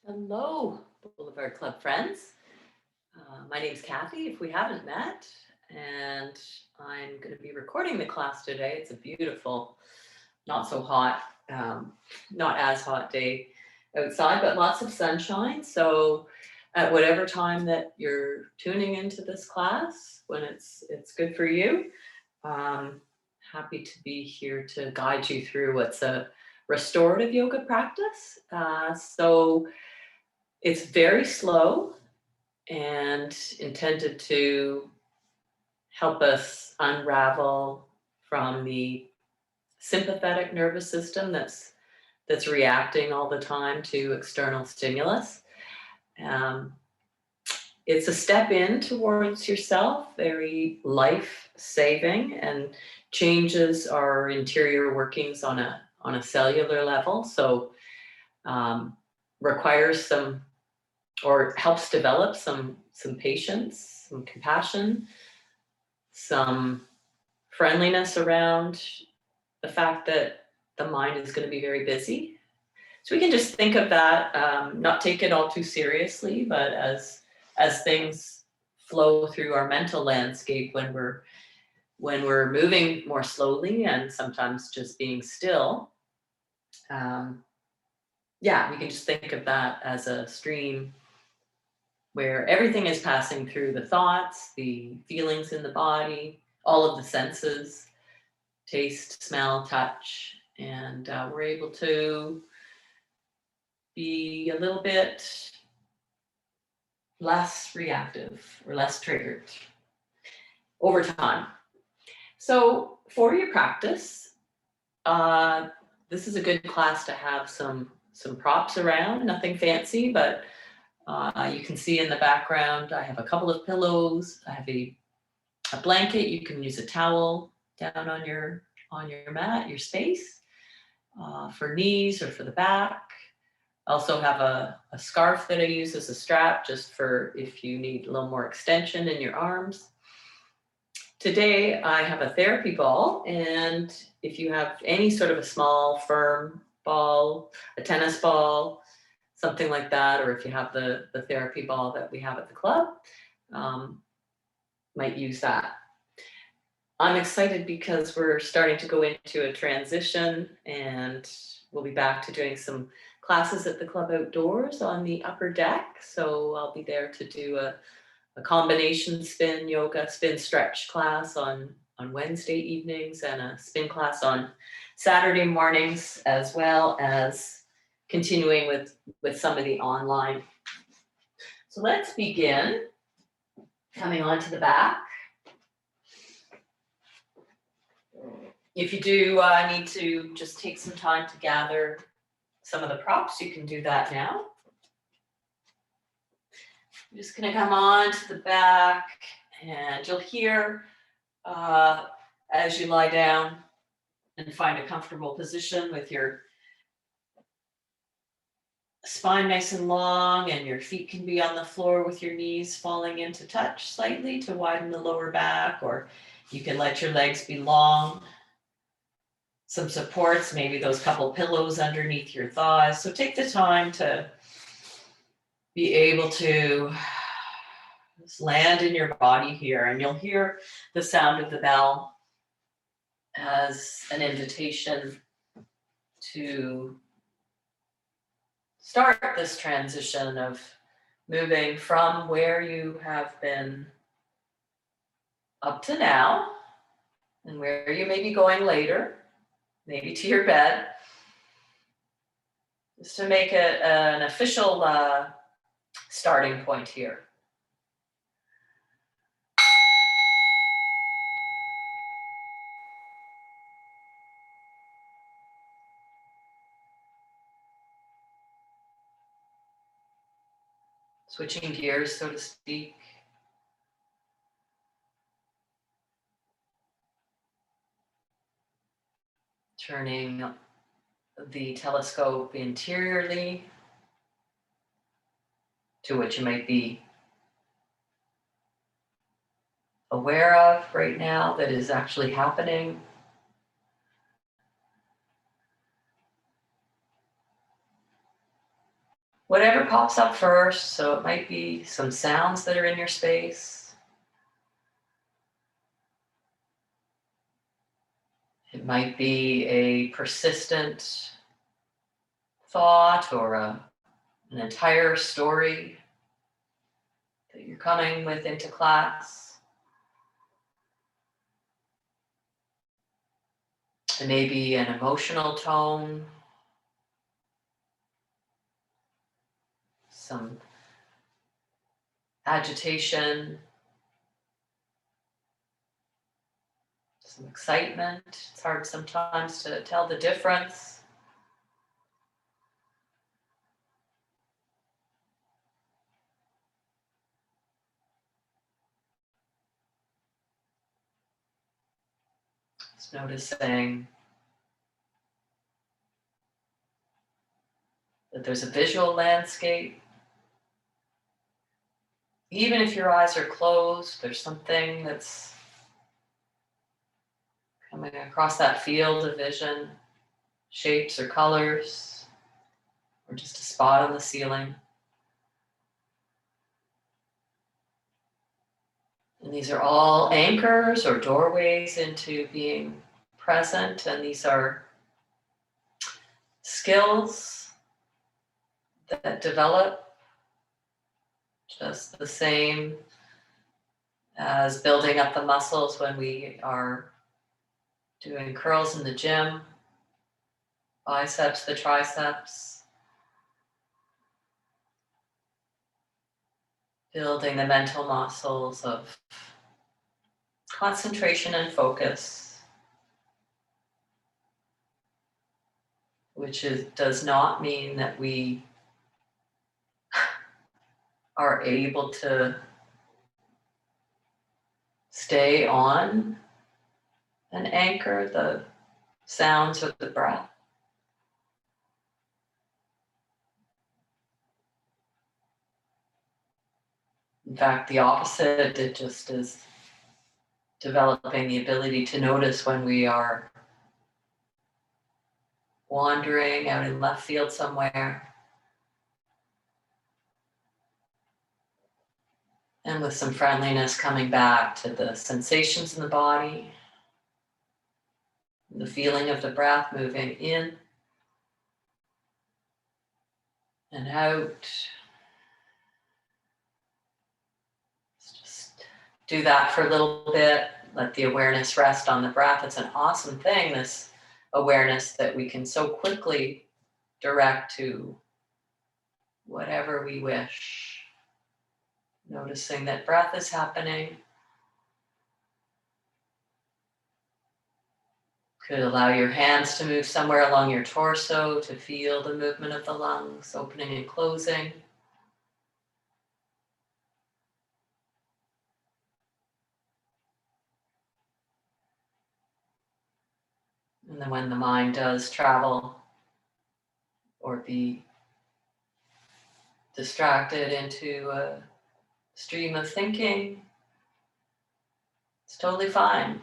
Hello, Boulevard Club friends. My name's Kathy, if we haven't met, and I'm going to be recording the class today. It's a beautiful, not so hot, not as hot day outside, but lots of sunshine. So at whatever time that you're tuning into this class, when it's good for you, happy to be here to guide you through what's a restorative yoga practice. So it's very slow and intended to help us unravel from the sympathetic nervous system that's reacting all the time to external stimulus. Um, it's a step in towards yourself, very life-saving, and changes our interior workings on a cellular level. So requires some or helps develop some patience, some compassion, some friendliness around the fact that the mind is going to be very busy. So we can just think of that, not take it all too seriously, but as things flow through our mental landscape when we're moving more slowly and sometimes just being still. Yeah, we can just think of that as a stream where everything is passing through the thoughts, the feelings in the body, all of the senses, taste, smell, touch, and we're able to be a little bit less reactive or less triggered over time. So for your practice, this is a good class to have some props around, nothing fancy, but you can see in the background, I have a couple of pillows. I have a blanket. You can use a towel down on your mat, your space, for knees or for the back. I also have a scarf that I use as a strap just for if you need a little more extension in your arms. Today, I have a therapy ball, and if you have any sort of a small, firm ball, a tennis ball, something like that, or if you have the therapy ball that we have at the club, might use that. I'm excited because we're starting to go into a transition, and we'll be back to doing some classes at the club outdoors on the upper deck. So I'll be there to do a combination spin yoga, spin stretch class on Wednesday evenings, and a spin class on Saturday mornings, as well as continuing with some of the online. So let's begin coming onto the back. If you do need to just take some time to gather some of the props, you can do that now. I'm just going to come on to the back, and you'll hear as you lie down and find a comfortable position with your spine nice and long, and your feet can be on the floor with your knees falling into touch slightly to widen the lower back, or you can let your legs be long. Some supports, maybe those couple pillows underneath your thighs. So take the time to be able to just land in your body here, and you'll hear the sound of the bell as an invitation to start this transition of moving from where you have been up to now and where you may be going later, maybe to your bed, just to make it an official starting point here. Switching gears, so to speak. Turning the telescope interiorly to what you might be aware of right now that is actually happening. whatever pops up first. So it might be some sounds that are in your space. It might be a persistent thought or an entire story that you're coming with into class. It may be an emotional tone, some agitation, some excitement. It's hard sometimes to tell the difference. Just noticing that there's a visual landscape. Even if your eyes are closed, there's something that's coming across that field of vision, shapes or colors, or just a spot on the ceiling. And these are all anchors or doorways into being present, and these are skills that develop just the same as building up the muscles when we are doing curls in the gym, biceps, the triceps, building the mental muscles of concentration and focus, which does not mean that we are able to stay on an anchor, the sounds or the breath. In fact, the opposite, it just is developing the ability to notice when we are wandering out in left field somewhere, and with some friendliness coming back to the sensations in the body, the feeling of the breath moving in and out. Just do that for a little bit. Let the awareness rest on the breath. It's an awesome thing, this awareness that we can so quickly direct to whatever we wish. Noticing that breath is happening. Could allow your hands to move somewhere along your torso to feel the movement of the lungs, opening and closing. And then when the mind does travel or be distracted into a stream of thinking, it's totally fine.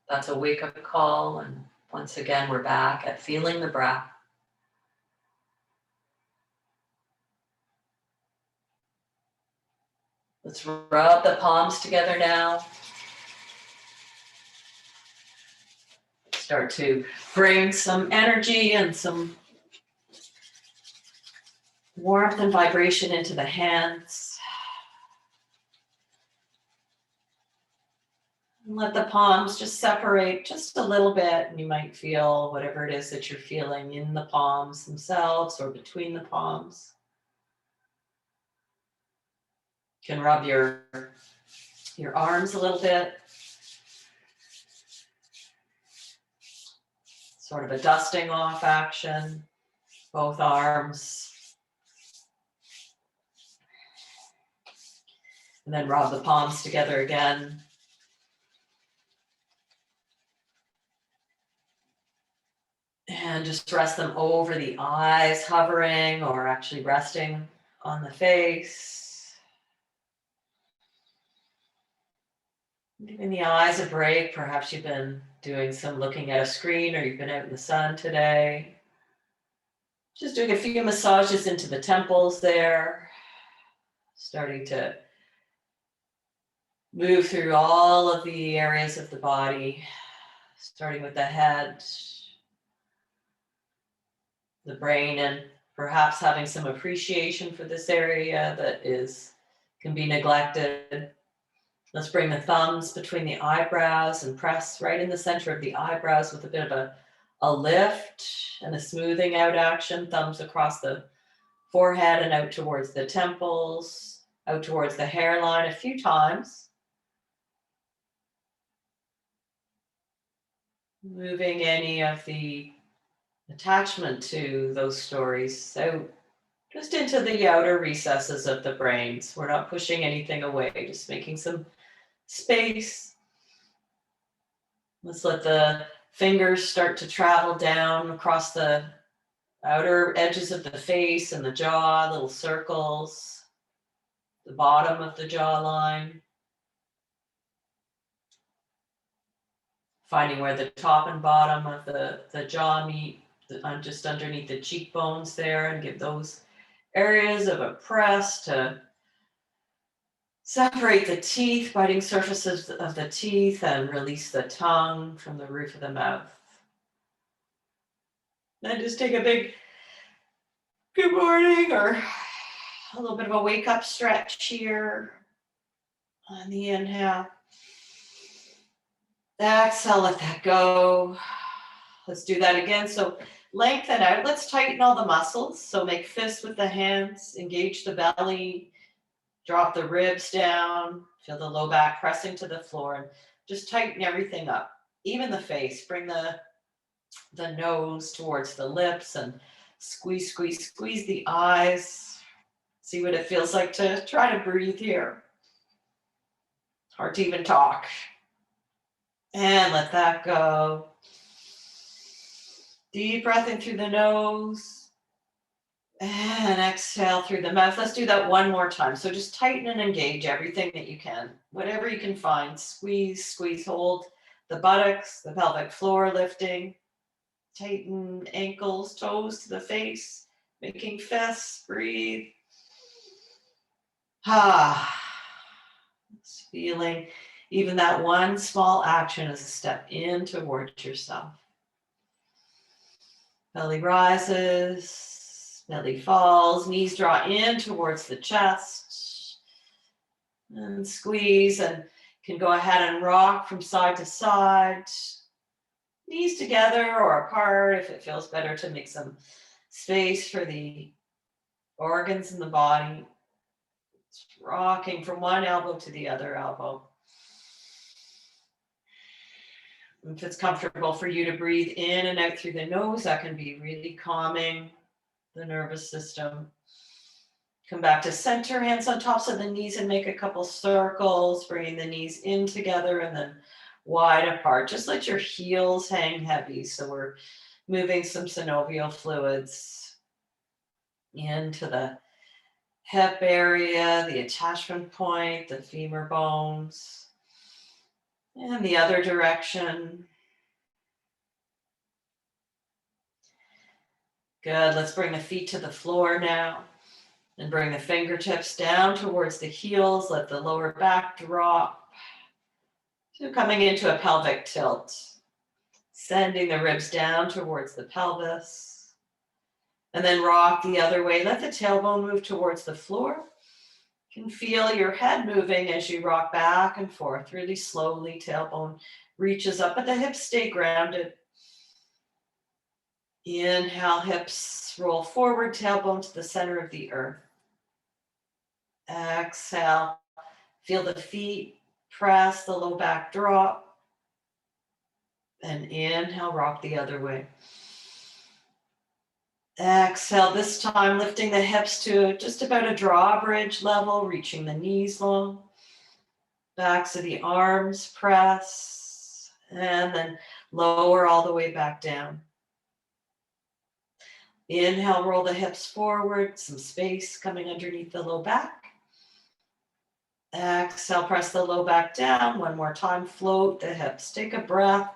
That's a wake-up call, and once again, we're back at feeling the breath. Let's rub the palms together now. Start to bring some energy and some warmth and vibration into the hands. And let the palms just separate just a little bit, and you might feel whatever it is that you're feeling in the palms themselves or between the palms. You can rub your arms a little bit. Sort of a dusting off action, both arms. And then rub the palms together again. And just rest them over the eyes, hovering or actually resting on the face. Giving the eyes a break. Perhaps you've been doing some looking at a screen or you've been out in the sun today. Just doing a few massages into the temples there, starting to move through all of the areas of the body, starting with the head, the brain, and perhaps having some appreciation for this area that can be neglected. Let's bring the thumbs between the eyebrows and press right in the center of the eyebrows with a bit of a lift and a smoothing out action. Thumbs across the forehead and out towards the temples, out towards the hairline a few times. Moving any of the attachment to those stories out just into the outer recesses of the brains. We're not pushing anything away, just making some space. Let's let the fingers start to travel down across the outer edges of the face and the jaw, little circles, the bottom of the jawline. Finding where the top and bottom of the jaw meet, just underneath the cheekbones there, and give those areas of a press to separate the teeth, biting surfaces of the teeth, and release the tongue from the roof of the mouth. Then just take a big good morning or a little bit of a wake up stretch here on the inhale. Exhale, let that go. Let's do that again. So lengthen out. Let's tighten all the muscles. So make fists with the hands, engage the belly, drop the ribs down, feel the low back pressing to the floor, and just tighten everything up. Even the face, bring the nose towards the lips and squeeze, squeeze, squeeze the eyes. See what it feels like to try to breathe here. Hard to even talk. And let that go. Deep breath in through the nose. And exhale through the mouth. Let's do that one more time. So just tighten and engage everything that you can. Whatever you can find. Squeeze, squeeze, hold the buttocks, the pelvic floor lifting. Tighten ankles, toes to the face. Making fists. Breathe. It's feeling even that one small action is a step in towards yourself. Belly rises, belly falls, knees draw in towards the chest. And squeeze, and can go ahead and rock from side to side. Knees together or apart if it feels better to make some space for the organs in the body. Rocking from one elbow to the other elbow. If it's comfortable for you to breathe in and out through the nose, that can be really calming the nervous system. Come back to center, hands on tops of the knees, and make a couple circles, bringing the knees in together and then wide apart. Just let your heels hang heavy. So we're moving some synovial fluids into the hip area, the attachment point, the femur bones, and the other direction. Good. Let's bring the feet to the floor now and bring the fingertips down towards the heels. Let the lower back drop. So coming into a pelvic tilt, sending the ribs down towards the pelvis. And then rock the other way. Let the tailbone move towards the floor. You can feel your head moving as you rock back and forth really slowly. Tailbone reaches up, but the hips stay grounded. Inhale, hips roll forward, tailbone to the center of the earth. Exhale, feel the feet press, the low back drop. And inhale, rock the other way. Exhale, this time lifting the hips to just about a drawbridge level, reaching the knees long. Backs of the arms press, and then lower all the way back down. Inhale, roll the hips forward, some space coming underneath the low back. Exhale, press the low back down. One more time, float the hips. Take a breath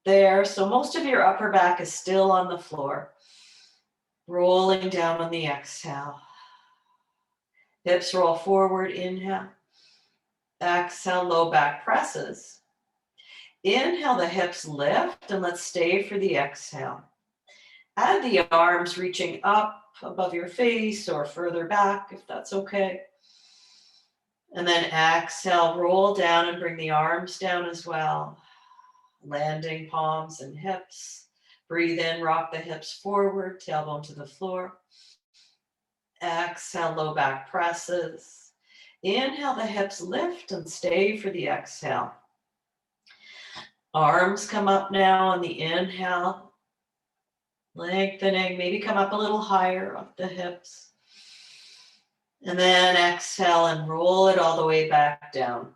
there. So most of your upper back is still on the floor. Rolling down on the exhale. Hips roll forward, inhale. Exhale, low back presses. Inhale, the hips lift, and let's stay for the exhale. Add the arms reaching up above your face or further back, if that's okay. And then exhale, roll down and bring the arms down as well. Landing palms and hips. Breathe in, rock the hips forward, tailbone to the floor. Exhale, low back presses. Inhale, the hips lift and stay for the exhale. Arms come up now on the inhale. Lengthening, maybe come up a little higher off the hips. And then exhale and roll it all the way back down.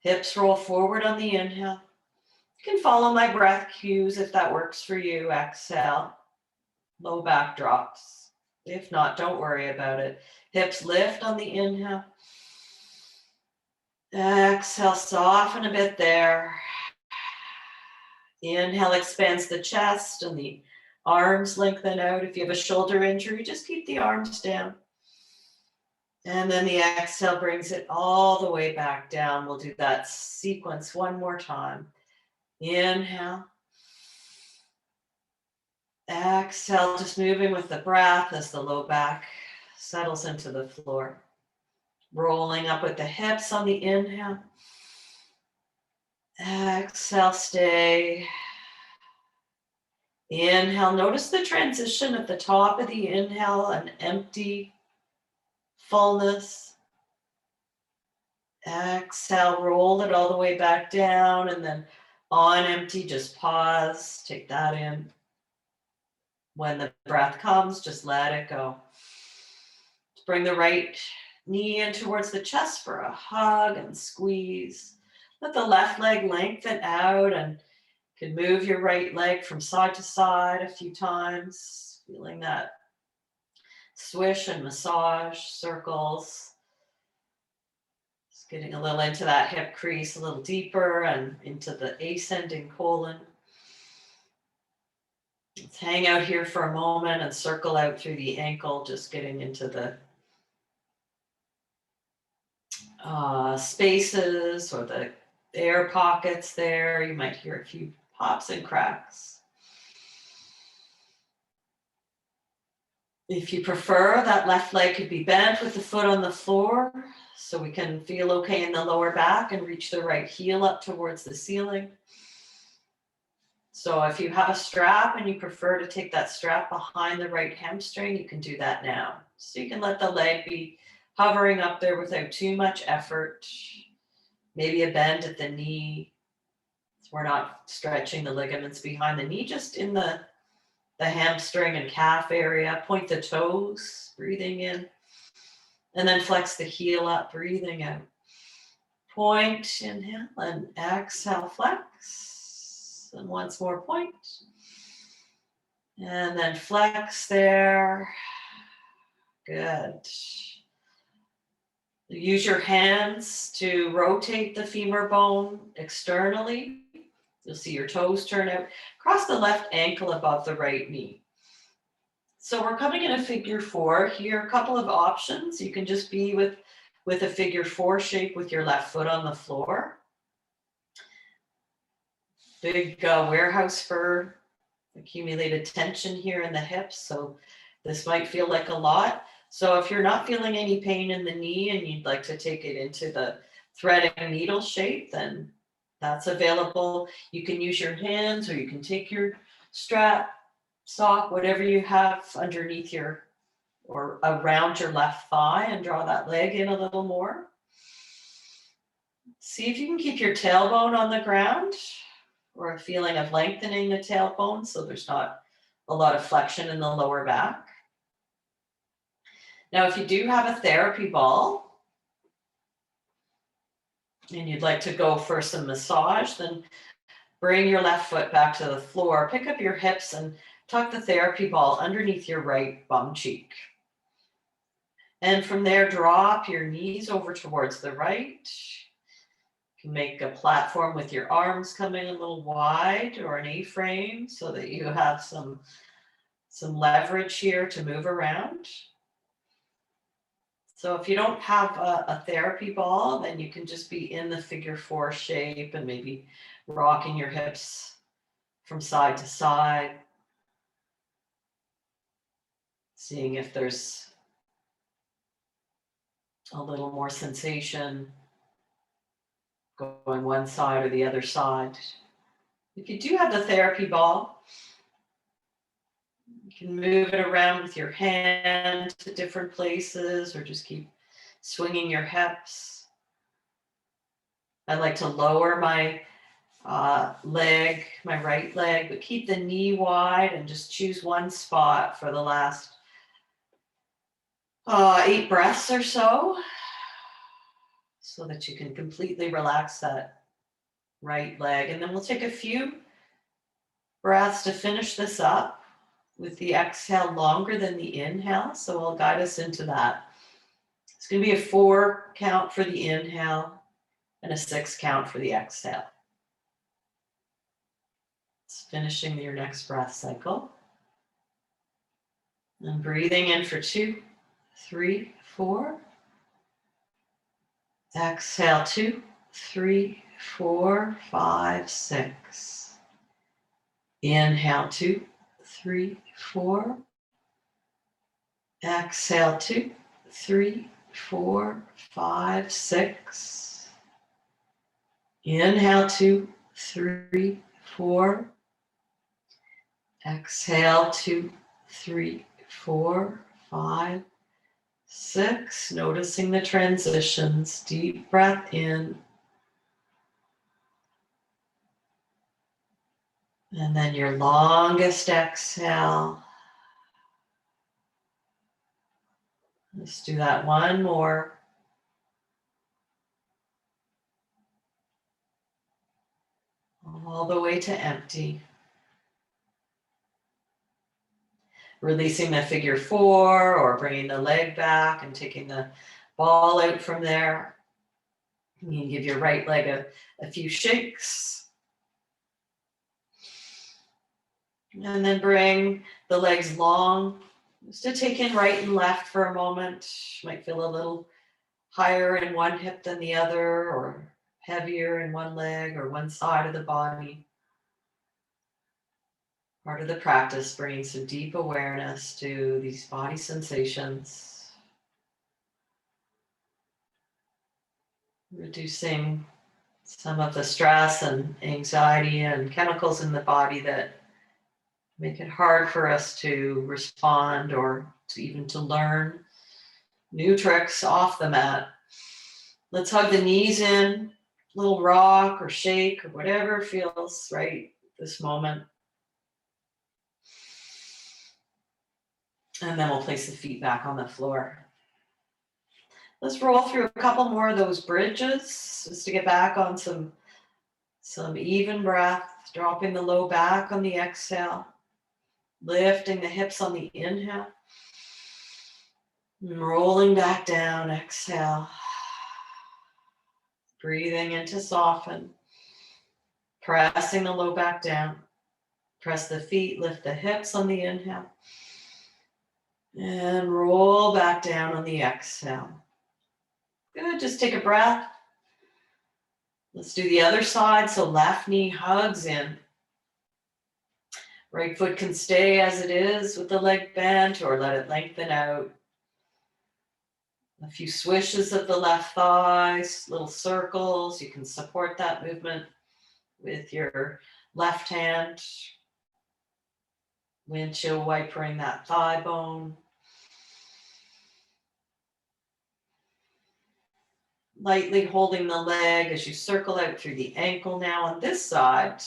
Hips roll forward on the inhale. You can follow my breath cues if that works for you. Exhale, low back drops. If not, don't worry about it. Hips lift on the inhale. Exhale, soften a bit there. Inhale, expands the chest and the arms lengthen out. If you have a shoulder injury, just keep the arms down. And then the exhale brings it all the way back down. We'll do that sequence one more time. Inhale. Exhale, just moving with the breath as the low back settles into the floor. Rolling up with the hips on the inhale. Exhale, stay. Inhale, notice the transition at the top of the inhale, an empty fullness. Exhale, roll it all the way back down, and then on empty, just pause, take that in. When the breath comes, just let it go. Bring the right knee in towards the chest for a hug and squeeze. Let the left leg lengthen out, and you can move your right leg from side to side a few times, feeling that swish and massage circles. Just getting a little into that hip crease a little deeper and into the ascending colon. Let's hang out here for a moment and circle out through the ankle, just getting into the spaces or the air pockets there. You might hear a few pops and cracks. If you prefer, that left leg could be bent with the foot on the floor so we can feel okay in the lower back and reach the right heel up towards the ceiling. So if you have a strap and you prefer to take that strap behind the right hamstring, you can do that now. So you can let the leg be hovering up there without too much effort. Maybe a bend at the knee. So we're not stretching the ligaments behind the knee, just in the hamstring and calf area. Point the toes, breathing in. And then flex the heel up, breathing out. Point, inhale, and exhale, flex. And once more, point. And then flex there. Good. Use your hands to rotate the femur bone externally. You'll see your toes turn out. Cross the left ankle above the right knee. So we're coming in a figure four here. A couple of options. You can just be with a figure four shape with your left foot on the floor. Big warehouse fur, accumulated tension here in the hips. So this might feel like a lot. So if you're not feeling any pain in the knee and you'd like to take it into the thread and needle shape, then that's available. You can use your hands, or you can take your strap, sock, whatever you have underneath your or around your left thigh, and draw that leg in a little more. See if you can keep your tailbone on the ground, or a feeling of lengthening the tailbone so there's not a lot of flexion in the lower back. Now, if you do have a therapy ball and you'd like to go for some massage, then bring your left foot back to the floor, pick up your hips and tuck the therapy ball underneath your right bum cheek. And from there, drop your knees over towards the right. You can make a platform with your arms coming a little wide, or an A-frame, so that you have some some leverage here to move around. So if you don't have a therapy ball, then you can just be in the figure 4 shape and maybe rocking your hips from side to side. Seeing if there's a little more sensation going one side or the other side. If you do have the therapy ball, you can move it around with your hand to different places or just keep swinging your hips. I like to lower my leg, my right leg, but keep the knee wide and just choose one spot for the last 8 breaths or so that you can completely relax that right leg. And then we'll take a few breaths to finish this up with the exhale longer than the inhale. So I'll guide us into that. It's going to be a 4 count for the inhale and a 6 count for the exhale. It's finishing your next breath cycle. And breathing in for 2, 3, 4. Exhale 2, 3, 4, 5, 6. Inhale 2, 3, 4. Exhale 2, 3, 4, 5, 6. Inhale 2, 3, 4. Exhale 2, 3, 4, 5, 6. Noticing the transitions. Deep breath in. And then your longest exhale. Let's do that one more. All the way to empty. Releasing the figure 4 or bringing the leg back and taking the ball out from there. You can give your right leg a few shakes. And then bring the legs long. Just to take in right and left for a moment. Might feel a little higher in one hip than the other, or heavier in one leg or one side of the body. Part of the practice, bringing some deep awareness to these body sensations. Reducing some of the stress and anxiety and chemicals in the body that make it hard for us to respond or even to learn new tricks off the mat. Let's hug the knees in, a little rock or shake or whatever feels right this moment. And then we'll place the feet back on the floor. Let's roll through a couple more of those bridges just to get back on some even breath, dropping the low back on the exhale, lifting the hips on the inhale, and rolling back down, exhale. Breathing in to soften, pressing the low back down. Press the feet, lift the hips on the inhale, and roll back down on the exhale. Good, just take a breath. Let's do the other side. So left knee hugs in. Right foot can stay as it is with the leg bent or let it lengthen out. A few swishes of the left thighs, little circles. You can support that movement with your left hand. Windshield wipering that thigh bone. Lightly holding the leg as you circle out through the ankle now on this side.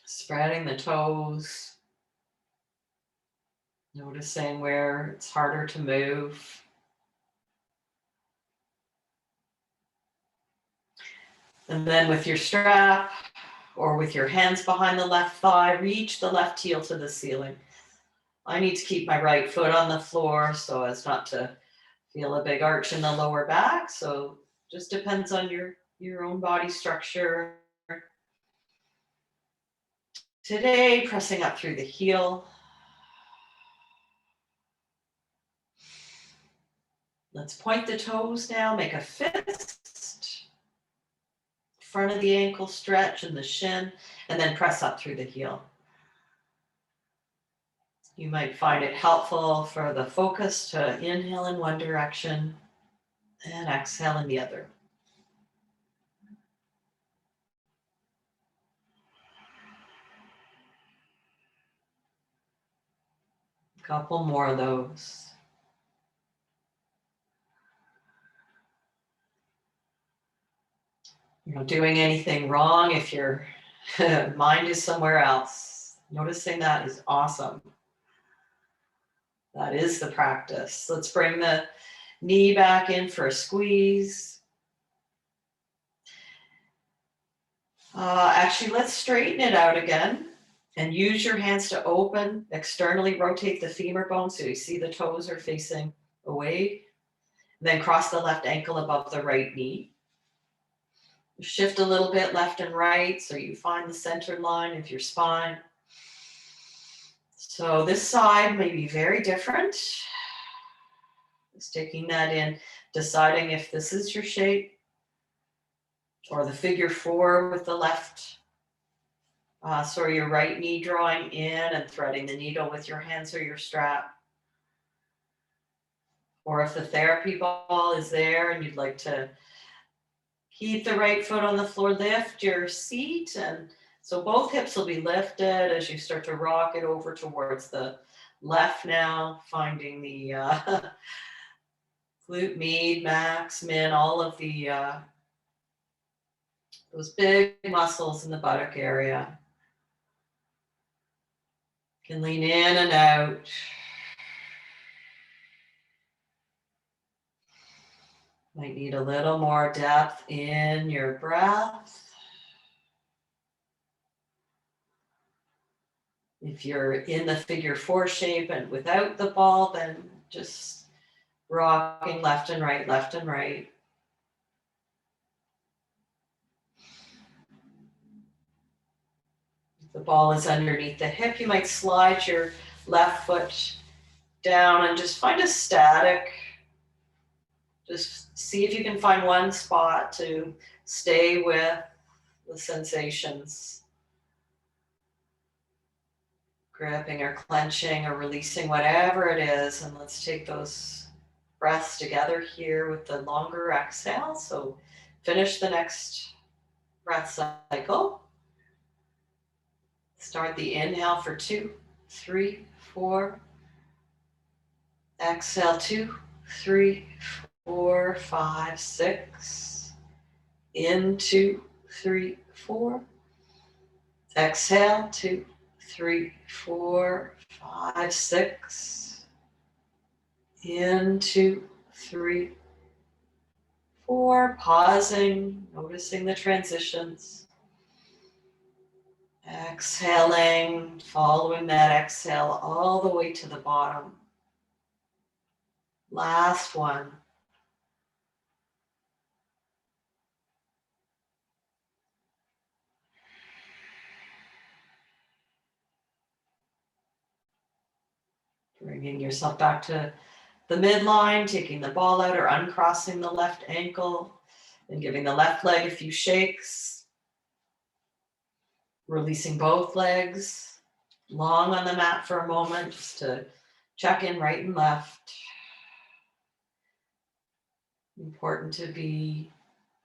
Spreading the toes. Noticing where it's harder to move. And then with your strap or with your hands behind the left thigh, reach the left heel to the ceiling. I need to keep my right foot on the floor so as not to feel a big arch in the lower back. So just depends on your your own body structure. Today, pressing up through the heel. Let's point the toes now, make a fist. Front of the ankle stretch and the shin, and then press up through the heel. You might find it helpful for the focus to inhale in one direction and exhale in the other. A couple more of those. You're not doing anything wrong if your mind is somewhere else. Noticing that is awesome. That is the practice. Let's bring the knee back in for a squeeze. Actually, let's straighten it out again and use your hands to open, externally rotate the femur bone so you see the toes are facing away. Then cross the left ankle above the right knee. Shift a little bit left and right so you find the center line of your spine. So this side may be very different. Just taking that in, deciding if this is your shape or the figure four with the left, so your right knee drawing in and threading the needle with your hands or your strap. Or if the therapy ball is there and you'd like to keep the right foot on the floor, lift your seat. And so both hips will be lifted as you start to rock it over towards the left now, finding the glute med, max, min, all of the those big muscles in the buttock area. You can lean in and out. Might need a little more depth in your breath. If you're in the figure four shape and without the ball, then just rocking left and right, left and right. If the ball is underneath the hip, you might slide your left foot down and just find a static. Just see if you can find one spot to stay with the sensations. Gripping or clenching or releasing, whatever it is. And let's take those breaths together here with the longer exhale. So finish the next breath cycle. Start the inhale for 2, 3, 4. Exhale 2, 3, 4, 5, 6. In 2, 3, 4. Exhale 2, 3, 4, 5, 6. In 2, 3, 4. Pausing, noticing the transitions. Exhaling, following that exhale all the way to the bottom. Last one. Bringing yourself back to the midline, taking the ball out or uncrossing the left ankle and giving the left leg a few shakes. Releasing both legs, long on the mat for a moment, just to check in right and left. Important to be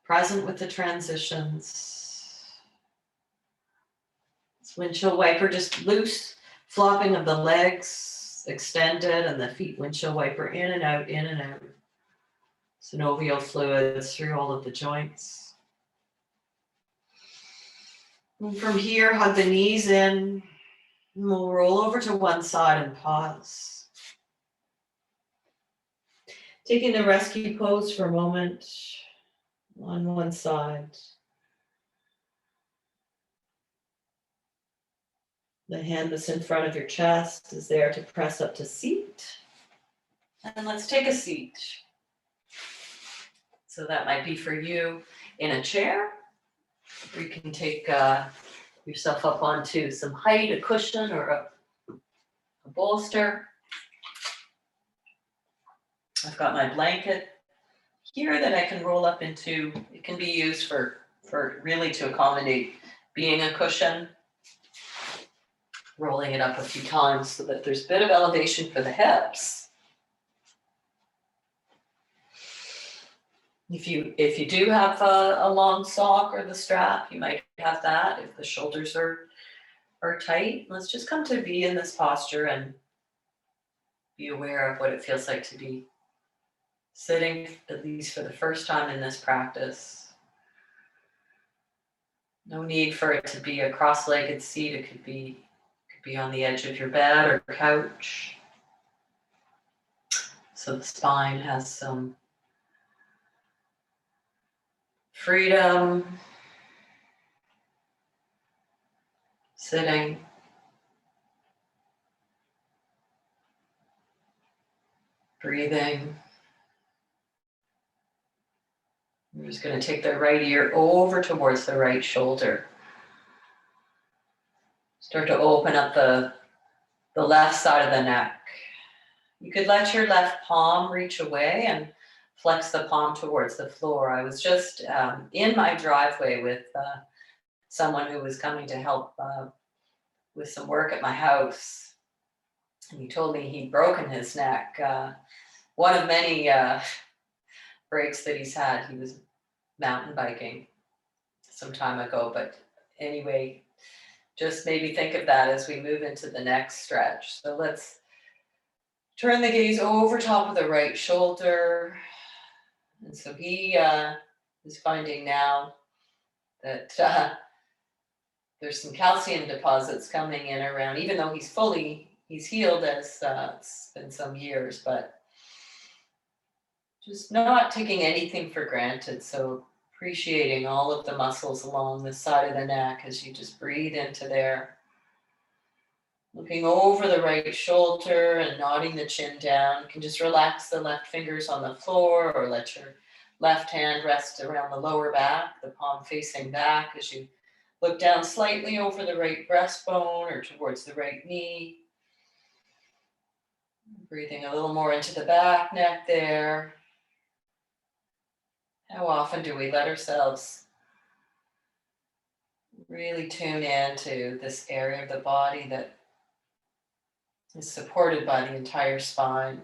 present with the transitions. This windshield wiper, just loose flopping of the legs, extended, and the feet windshield wiper in and out, in and out. Synovial fluids through all of the joints. And from here, hug the knees in. And we'll roll over to one side and pause. Taking the rescue pose for a moment on one side. The hand that's in front of your chest is there to press up to seat. And let's take a seat. So that might be for you in a chair. Or you can take yourself up onto some height, a cushion or a bolster. I've got my blanket here that I can roll up into. It can be used for really to accommodate being a cushion. Rolling it up a few times so that there's a bit of elevation for the hips. If you do have a long sock or the strap, you might have that if the shoulders are tight. Let's just come to be in this posture and be aware of what it feels like to be sitting, at least for the first time in this practice. No need for it to be a cross-legged seat. It could be on the edge of your bed or couch. So the spine has some freedom. Sitting. Breathing. We're just going to take the right ear over towards the right shoulder. Start to open up the left side of the neck. You could let your left palm reach away and flex the palm towards the floor. I was just in my driveway with someone who was coming to help with some work at my house. And he told me he'd broken his neck. One of many breaks that he's had. He was mountain biking some time ago, but anyway, just made me think of that as we move into the next stretch. So let's turn the gaze over top of the right shoulder. And so he is finding now that there's some calcium deposits coming in around, even though he's healed as it's been some years, but just not taking anything for granted. So appreciating all of the muscles along the side of the neck as you just breathe into there. Looking over the right shoulder and nodding the chin down. You can just relax the left fingers on the floor or let your left hand rest around the lower back, the palm facing back as you look down slightly over the right breastbone or towards the right knee. Breathing a little more into the back neck there. How often do we let ourselves really tune into this area of the body that is supported by the entire spine?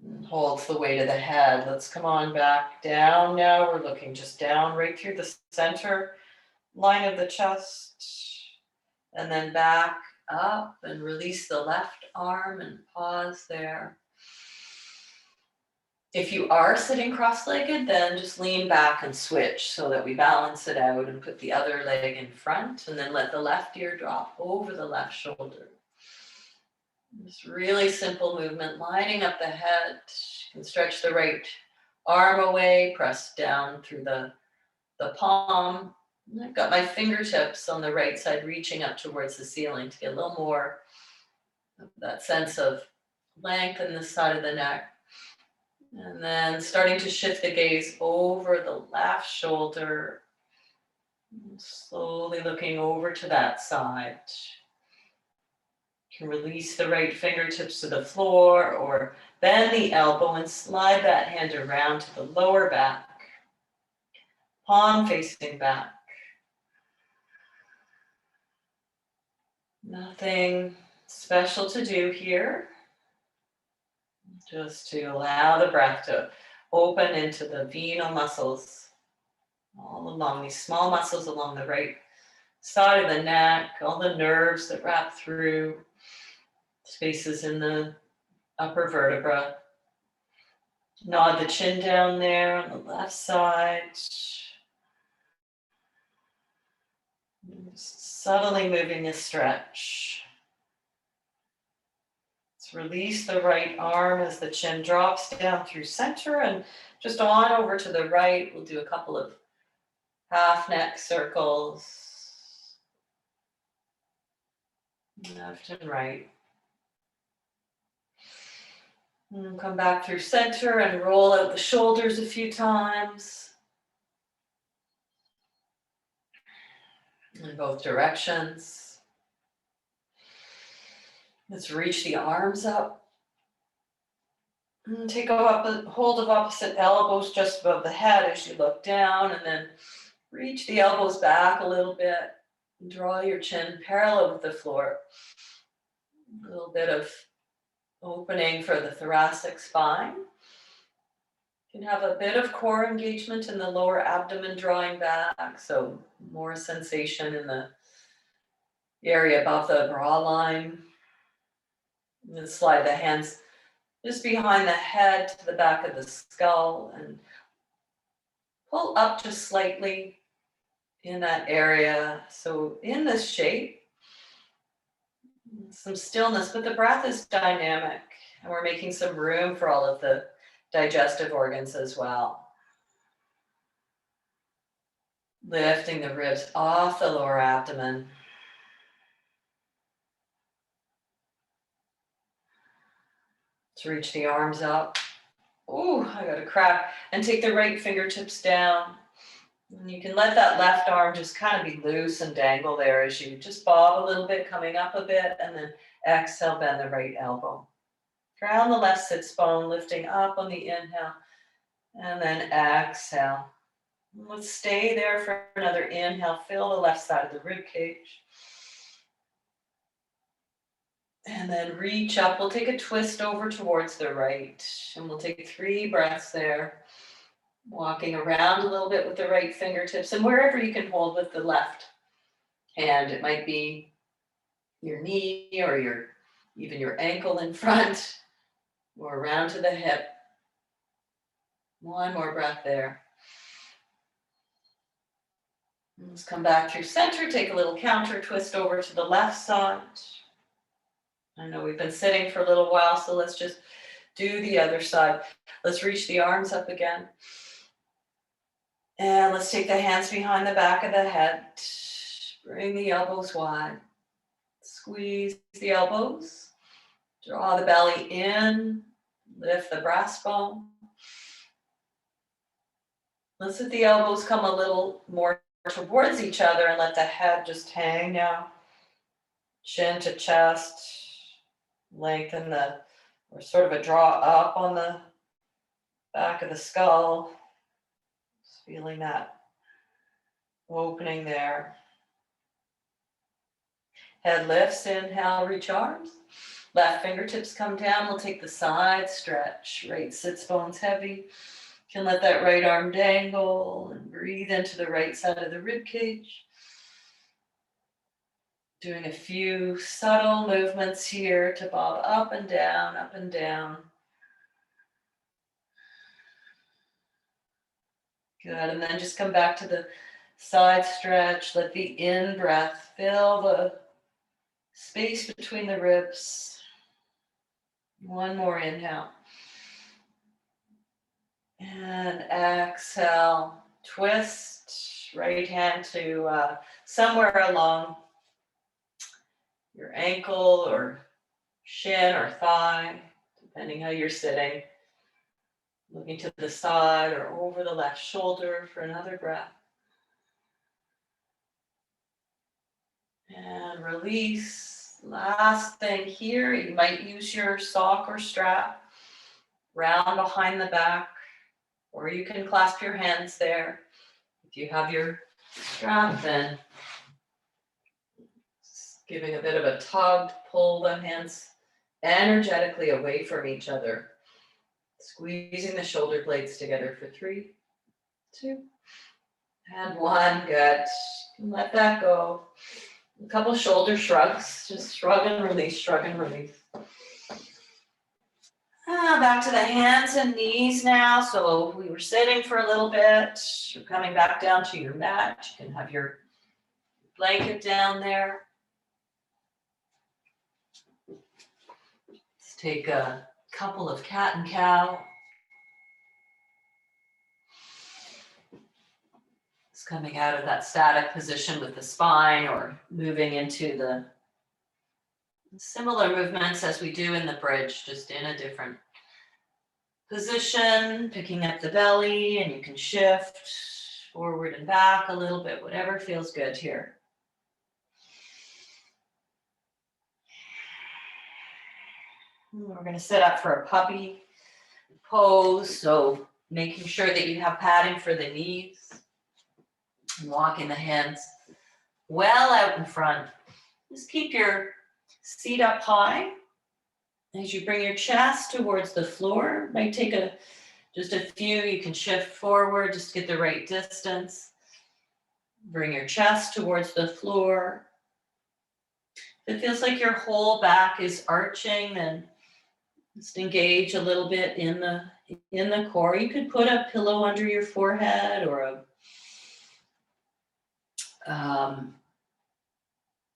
And holds the weight of the head. Let's come on back down now. We're looking just down right through the center line of the chest. And then back up and release the left arm and pause there. If you are sitting cross-legged, then just lean back and switch so that we balance it out and put the other leg in front and then let the left ear drop over the left shoulder. This really simple movement, lining up the head. You can stretch the right arm away, press down through the palm. And I've got my fingertips on the right side reaching up towards the ceiling to get a little more of that sense of length in this side of the neck. And then starting to shift the gaze over the left shoulder. Slowly looking over to that side. You can release the right fingertips to the floor or bend the elbow and slide that hand around to the lower back. Palm facing back. Nothing special to do here. Just to allow the breath to open into the venal muscles all along, these small muscles along the right side of the neck, all the nerves that wrap through spaces in the upper vertebra. Nod the chin down there on the left side. Just subtly moving a stretch. Let's release the right arm as the chin drops down through center and just on over to the right. We'll do a couple of half neck circles. Left and right. And come back through center and roll out the shoulders a few times in both directions. Let's reach the arms up. And take a hold of opposite elbows just above the head as you look down, and then reach the elbows back a little bit. Draw your chin parallel with the floor. A little bit of opening for the thoracic spine. You can have a bit of core engagement in the lower abdomen drawing back, so more sensation in the area above the bra line. And then slide the hands just behind the head to the back of the skull and pull up just slightly in that area. So in this shape, some stillness, but the breath is dynamic and we're making some room for all of the digestive organs as well. Lifting the ribs off the lower abdomen. To reach the arms up. Ooh, I got a crack. And take the right fingertips down. And you can let that left arm just kind of be loose and dangle there as you just bob a little bit, coming up a bit, and then exhale, bend the right elbow. Ground the left sits bone, lifting up on the inhale, and then exhale. Let's stay there for another inhale. Fill the left side of the rib cage. And then reach up. We'll take a twist over towards the right. And we'll take 3 breaths there. Walking around a little bit with the right fingertips and wherever you can hold with the left hand. It might be your knee or even your ankle in front or around to the hip. One more breath there. Let's come back through center. Take a little counter twist over to the left side. I know we've been sitting for a little while, so let's just do the other side. Let's reach the arms up again. And let's take the hands behind the back of the head. Bring the elbows wide. Squeeze the elbows. Draw the belly in. Lift the breastbone. Let's let the elbows come a little more towards each other and let the head just hang now. Chin to chest. Lengthen or sort of a draw up on the back of the skull. Just feeling that opening there. Head lifts, inhale, reach arms. Left fingertips come down. We'll take the side stretch. Right sits bones heavy. You can let that right arm dangle and breathe into the right side of the rib cage. Doing a few subtle movements here to bob up and down, up and down. Good, and then just come back to the side stretch. Let the in-breath fill the space between the ribs. One more inhale. And exhale, twist, right hand to somewhere along your ankle or shin or thigh, depending how you're sitting. Looking to the side or over the left shoulder for another breath. And release. Last thing here, you might use your sock or strap round behind the back, or you can clasp your hands there. If you have your strap, then giving a bit of a tug to pull the hands energetically away from each other. Squeezing the shoulder blades together for 3, 2, and 1. Good. Let that go. A couple shoulder shrugs. Just shrug and release, shrug and release. Back to the hands and knees now. So we were sitting for a little bit. You're coming back down to your mat. You can have your blanket down there. Let's take a couple of cat and cow. It's coming out of that static position with the spine or moving into the similar movements as we do in the bridge, just in a different position, picking up the belly, and you can shift forward and back a little bit, whatever feels good here. We're going to sit up for a puppy pose, so making sure that you have padding for the knees, and walking the hands well out in front. Just keep your seat up high. As you bring your chest towards the floor, might take just a few, you can shift forward, just get the right distance. Bring your chest towards the floor. If it feels like your whole back is arching, then just engage a little bit in the core. You could put a pillow under your forehead or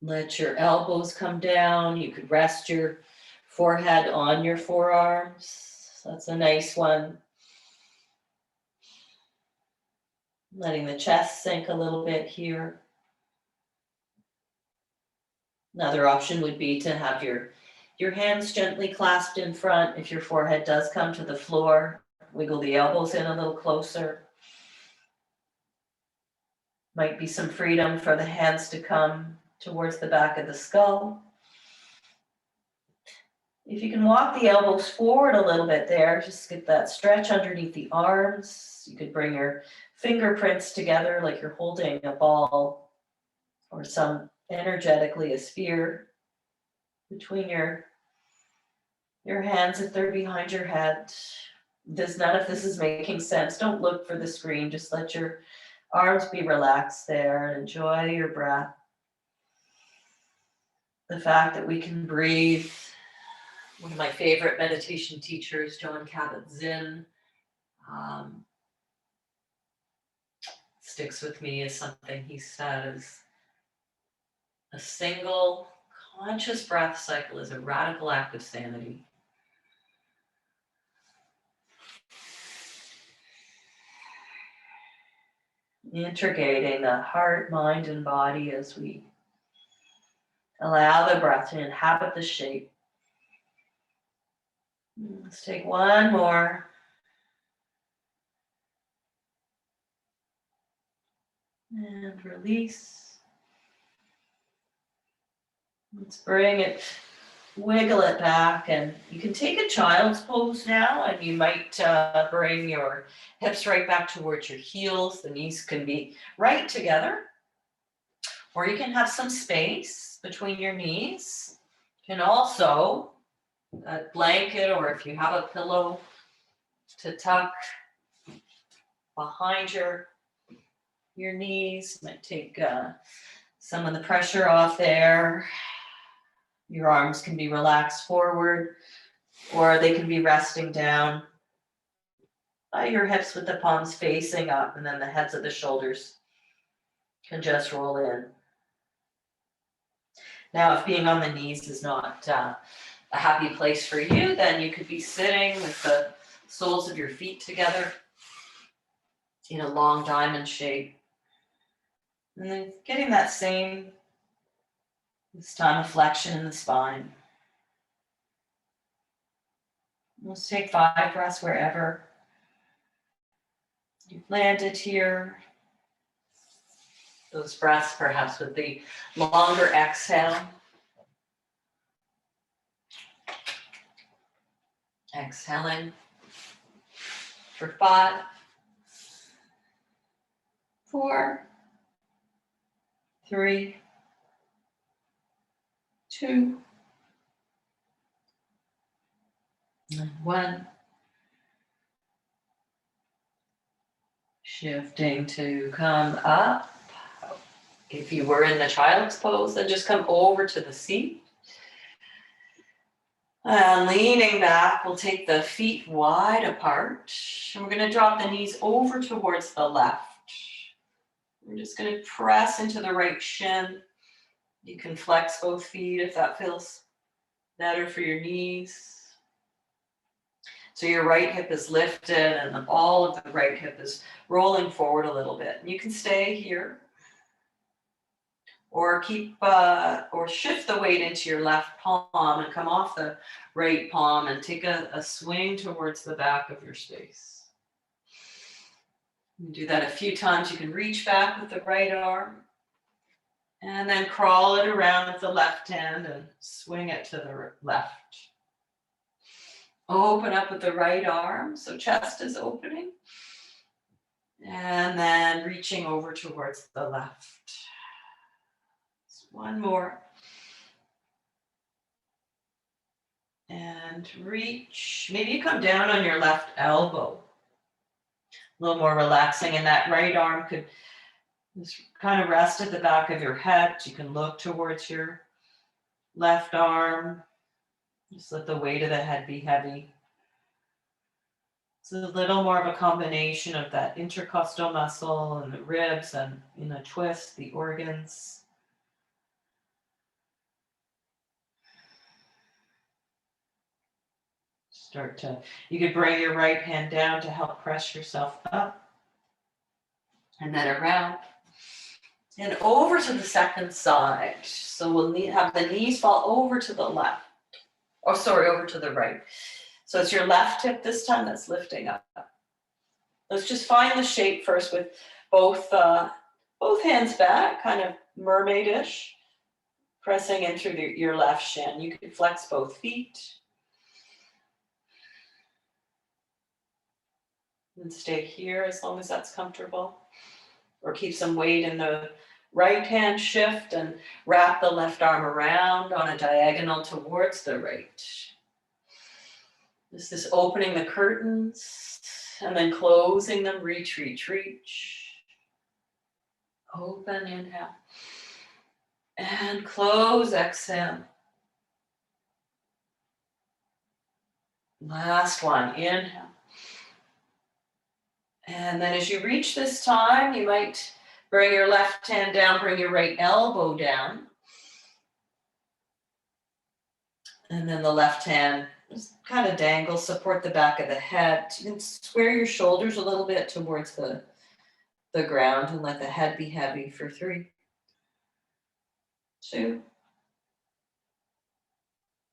let your elbows come down. You could rest your forehead on your forearms. That's a nice one. Letting the chest sink a little bit here. Another option would be to have your hands gently clasped in front. If your forehead does come to the floor, wiggle the elbows in a little closer. Might be some freedom for the hands to come towards the back of the skull. If you can walk the elbows forward a little bit there, just get that stretch underneath the arms. You could bring your fingerprints together like you're holding a ball or energetically a sphere between your hands if they're behind your head. None of this is making sense. Don't look for the screen. Just let your arms be relaxed there and enjoy your breath. The fact that we can breathe. One of my favorite meditation teachers, John Kabat-Zinn, sticks with me as something he says. A single conscious breath cycle is a radical act of sanity. Integrating the heart, mind, and body as we allow the breath to inhabit the shape. Let's take one more. And release. Let's bring it, wiggle it back, and you can take a child's pose now, and you might bring your hips right back towards your heels. The knees can be right together, or you can have some space between your knees. You can also, a blanket, or if you have a pillow, to tuck behind your knees. Might take some of the pressure off there. Your arms can be relaxed forward, or they can be resting down by your hips with the palms facing up, and then the heads of the shoulders can just roll in. Now, if being on the knees is not a happy place for you, then you could be sitting with the soles of your feet together in a long diamond shape. And then getting that same, this time, a flexion in the spine. Let's take 5 breaths wherever you've landed here. Those breaths perhaps with the longer exhale. Exhaling for 5, 4, 3, 2, and 1. Shifting to come up. If you were in the child's pose, then just come over to the seat. And leaning back, we'll take the feet wide apart. And we're going to drop the knees over towards the left. We're just going to press into the right shin. You can flex both feet if that feels better for your knees. So your right hip is lifted and the ball of the right hip is rolling forward a little bit. You can stay here. Or or shift the weight into your left palm and come off the right palm and take a swing towards the back of your space. You do that a few times. You can reach back with the right arm and then crawl it around with the left hand and swing it to the left. Open up with the right arm, so chest is opening. And then reaching over towards the left. One more. And reach. Maybe you come down on your left elbow. A little more relaxing, and that right arm could just kind of rest at the back of your head. You can look towards your left arm. Just let the weight of the head be heavy. It's a little more of a combination of that intercostal muscle and the ribs and in a twist, the organs. You could bring your right hand down to help press yourself up. And then around. And over to the second side. So we'll have the knees fall over to the left. Oh, sorry, over to the right. So it's your left hip this time that's lifting up. Let's just find the shape first with both hands back, kind of mermaidish, pressing in through your left shin. You can flex both feet. And stay here as long as that's comfortable. Or keep some weight in the right hand shift and wrap the left arm around on a diagonal towards the right. This is opening the curtains and then closing them. Reach, reach, reach. Open, inhale. And close, exhale. Last one, inhale. And then as you reach this time, you might bring your left hand down, bring your right elbow down. And then the left hand just kind of dangle, support the back of the head. You can square your shoulders a little bit towards the ground and let the head be heavy for 3, 2,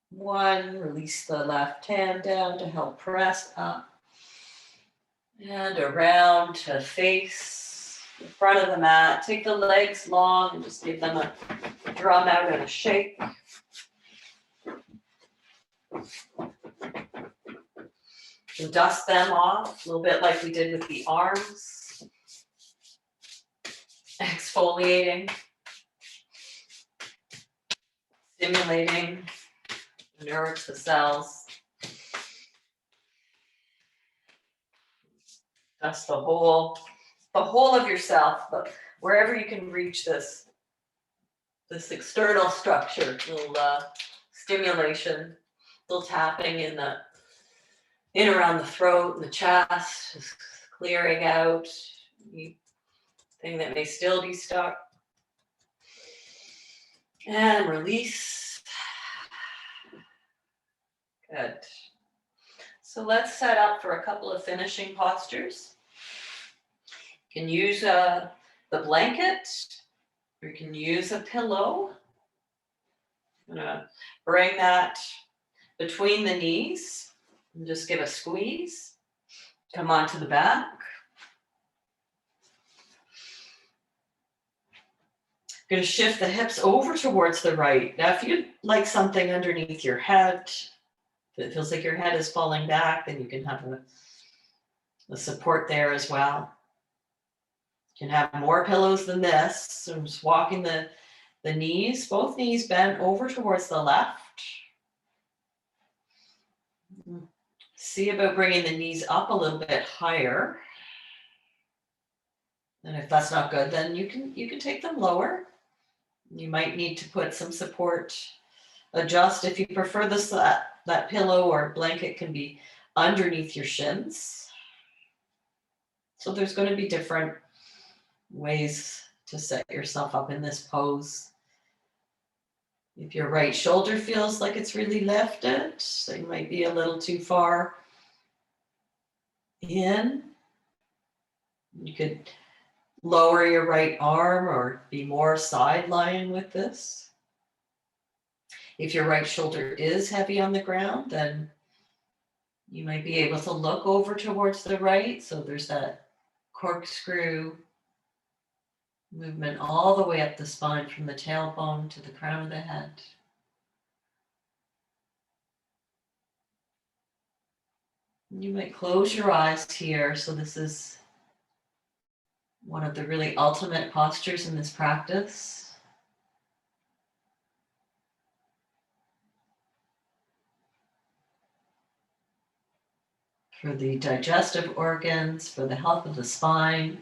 1. Release the left hand down to help press up. And around to face the front of the mat. Take the legs long and just give them a drum out and a shake. And dust them off, a little bit like we did with the arms. Exfoliating. Stimulating the nerves, the cells. Dust the whole of yourself, but wherever you can reach this external structure, little stimulation, little tapping in around the throat and the chest, just clearing out anything that may still be stuck. And release. Good. So let's set up for a couple of finishing postures. You can use the blanket, or you can use a pillow. I'm gonna bring that between the knees and just give a squeeze. Come onto the back. Going to shift the hips over towards the right. Now, if you'd like something underneath your head, if it feels like your head is falling back, then you can have a support there as well. You can have more pillows than this. So I'm just walking the knees, both knees bent over towards the left. See about bringing the knees up a little bit higher. And if that's not good, then you can take them lower. You might need to put some support, adjust. If you prefer this, that pillow or blanket can be underneath your shins. So there's going to be different ways to set yourself up in this pose. If your right shoulder feels like it's really lifted, so you might be a little too far in, you could lower your right arm or be more side lying with this. If your right shoulder is heavy on the ground, then you might be able to look over towards the right. So there's that corkscrew movement all the way up the spine from the tailbone to the crown of the head. You might close your eyes here. So this is one of the really ultimate postures in this practice. For the digestive organs, for the health of the spine.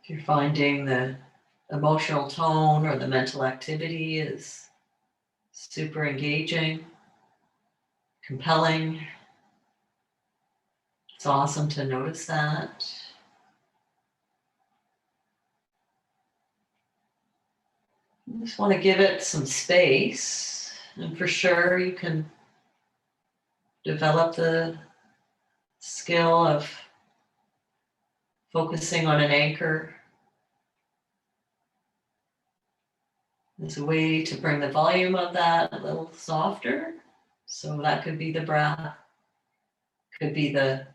If you're finding the emotional tone or the mental activity is super engaging, compelling, it's awesome to notice that. You just want to give it some space, and for sure you can develop the skill of focusing on an anchor as a way to bring the volume of that a little softer. So that could be the breath, could be the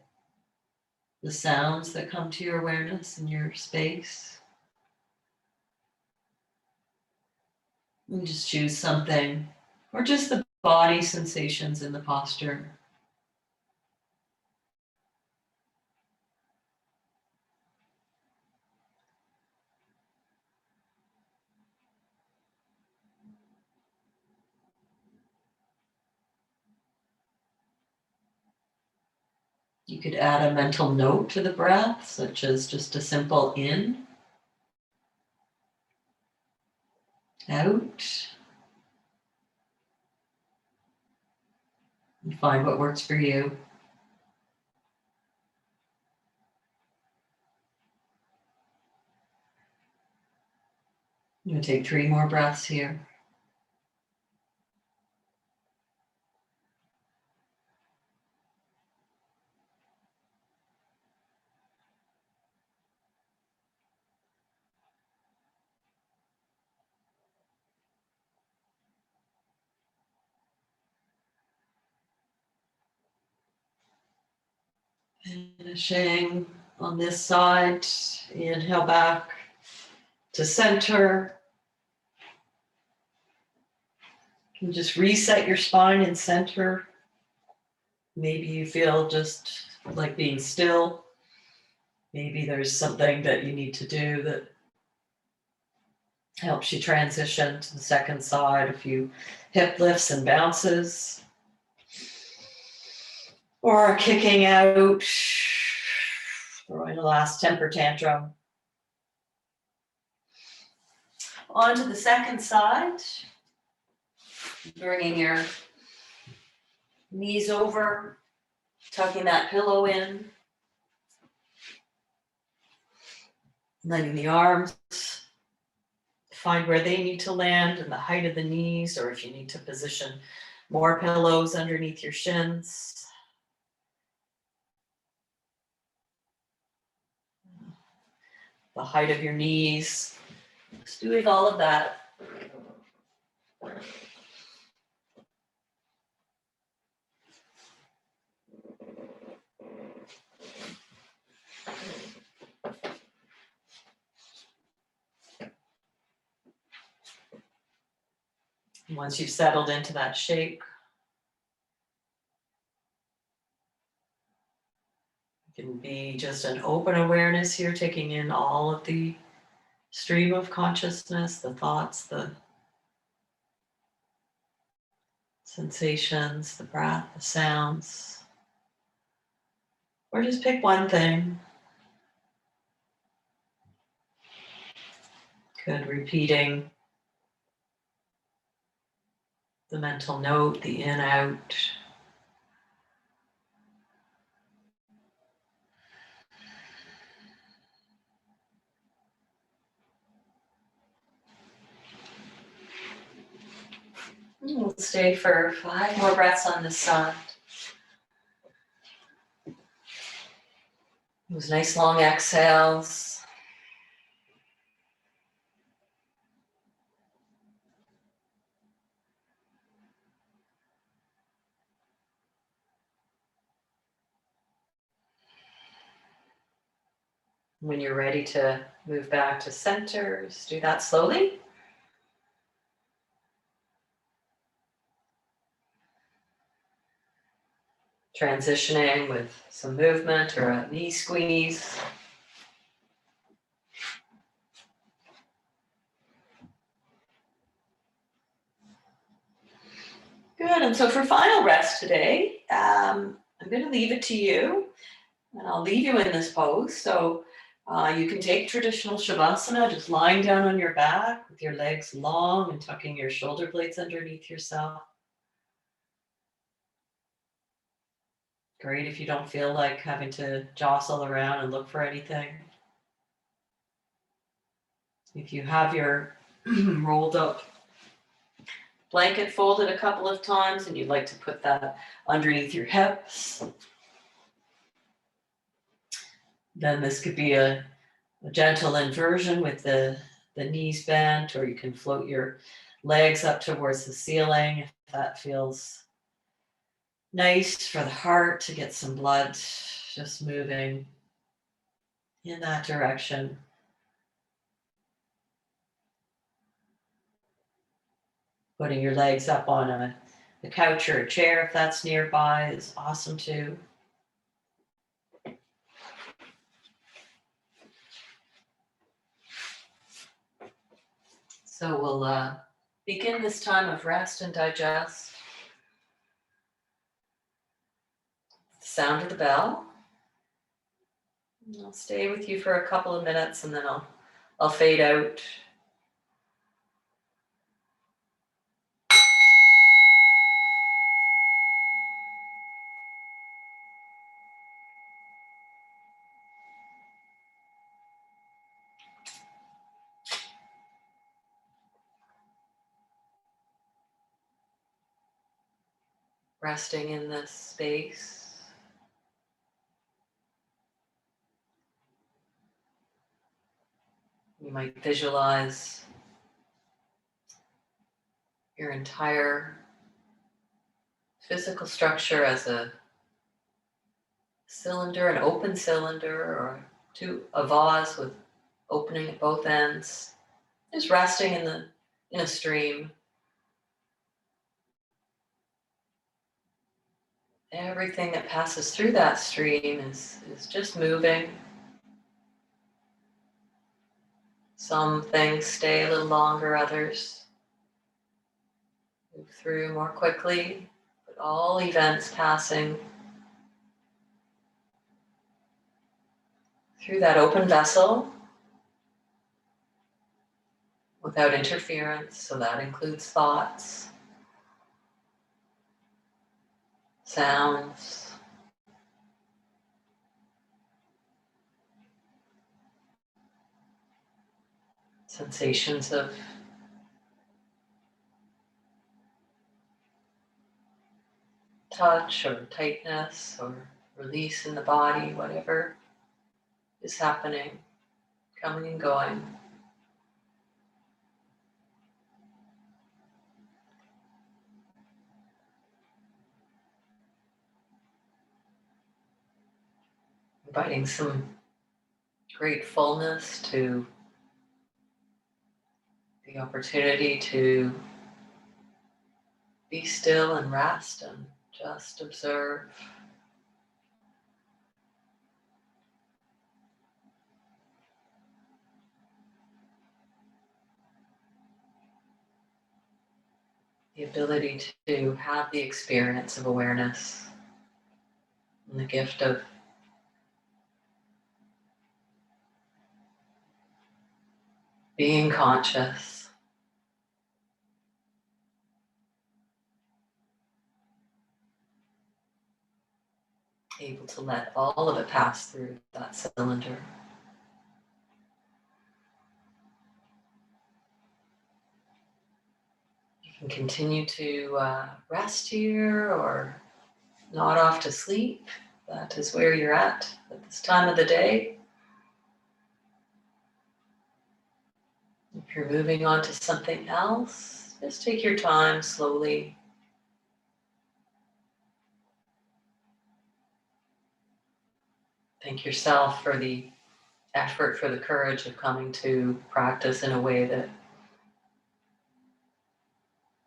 sounds that come to your awareness in your space. And just choose something, or just the body sensations in the posture. You could add a mental note to the breath, such as just a simple in, out. And find what works for you. I'm going to take 3 more breaths here. Finishing on this side, inhale back to center. You can just reset your spine and center. Maybe you feel just like being still. Maybe there's something that you need to do that helps you transition to the second side, a few hip lifts and bounces. Or kicking out, throwing a last temper tantrum. On to the second side. Bringing your knees over, tucking that pillow in. Letting the arms find where they need to land and the height of the knees, or if you need to position more pillows underneath your shins. The height of your knees. Just doing all of that. Once you've settled into that shape, it can be just an open awareness here, taking in all of the stream of consciousness, the thoughts, the sensations, the breath, the sounds. Or just pick one thing. Good, repeating the mental note, the in, out. We'll stay for 5 more breaths on this side. Those nice long exhales. When you're ready to move back to center, just do that slowly. Transitioning with some movement or a knee squeeze. Good, and so for final rest today, I'm going to leave it to you, and I'll leave you in this pose. So you can take traditional Shavasana, just lying down on your back with your legs long and tucking your shoulder blades underneath yourself. Great if you don't feel like having to jostle around and look for anything. If you have your rolled up blanket folded a couple of times and you'd like to put that underneath your hips, then this could be a gentle inversion with the knees bent, or you can float your legs up towards the ceiling if that feels nice for the heart to get some blood just moving in that direction. Putting your legs up on a couch or a chair if that's nearby is awesome too. So we'll begin this time of rest and digest. The sound of the bell. I'll stay with you for a couple of minutes and then I'll fade out. Resting in this space. You might visualize your entire physical structure as a cylinder, an open cylinder, or a vase with opening at both ends, just resting in a stream. Everything that passes through that stream is just moving. Some things stay a little longer, others move through more quickly, but all events passing through that open vessel without interference, so that includes thoughts, sounds, sensations of touch or tightness or release in the body, whatever is happening, coming and going. Inviting some great fullness to the opportunity to be still and rest and just observe. The ability to have the experience of awareness and the gift of being conscious. Able to let all of it pass through that cylinder. You can continue to rest here or nod off to sleep. That is where you're at this time of the day. If you're moving on to something else, just take your time slowly. Thank yourself for the effort, for the courage of coming to practice in a way that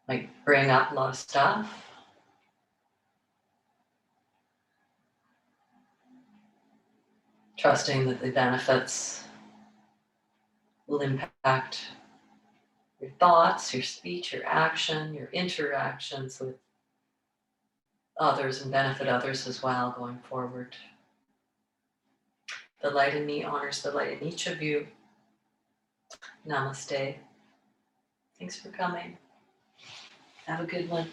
might bring up a lot of stuff. Trusting that the benefits will impact your thoughts, your speech, your action, your interactions with others and benefit others as well going forward. The light in me honors the light in each of you. Namaste. Thanks for coming. Have a good one.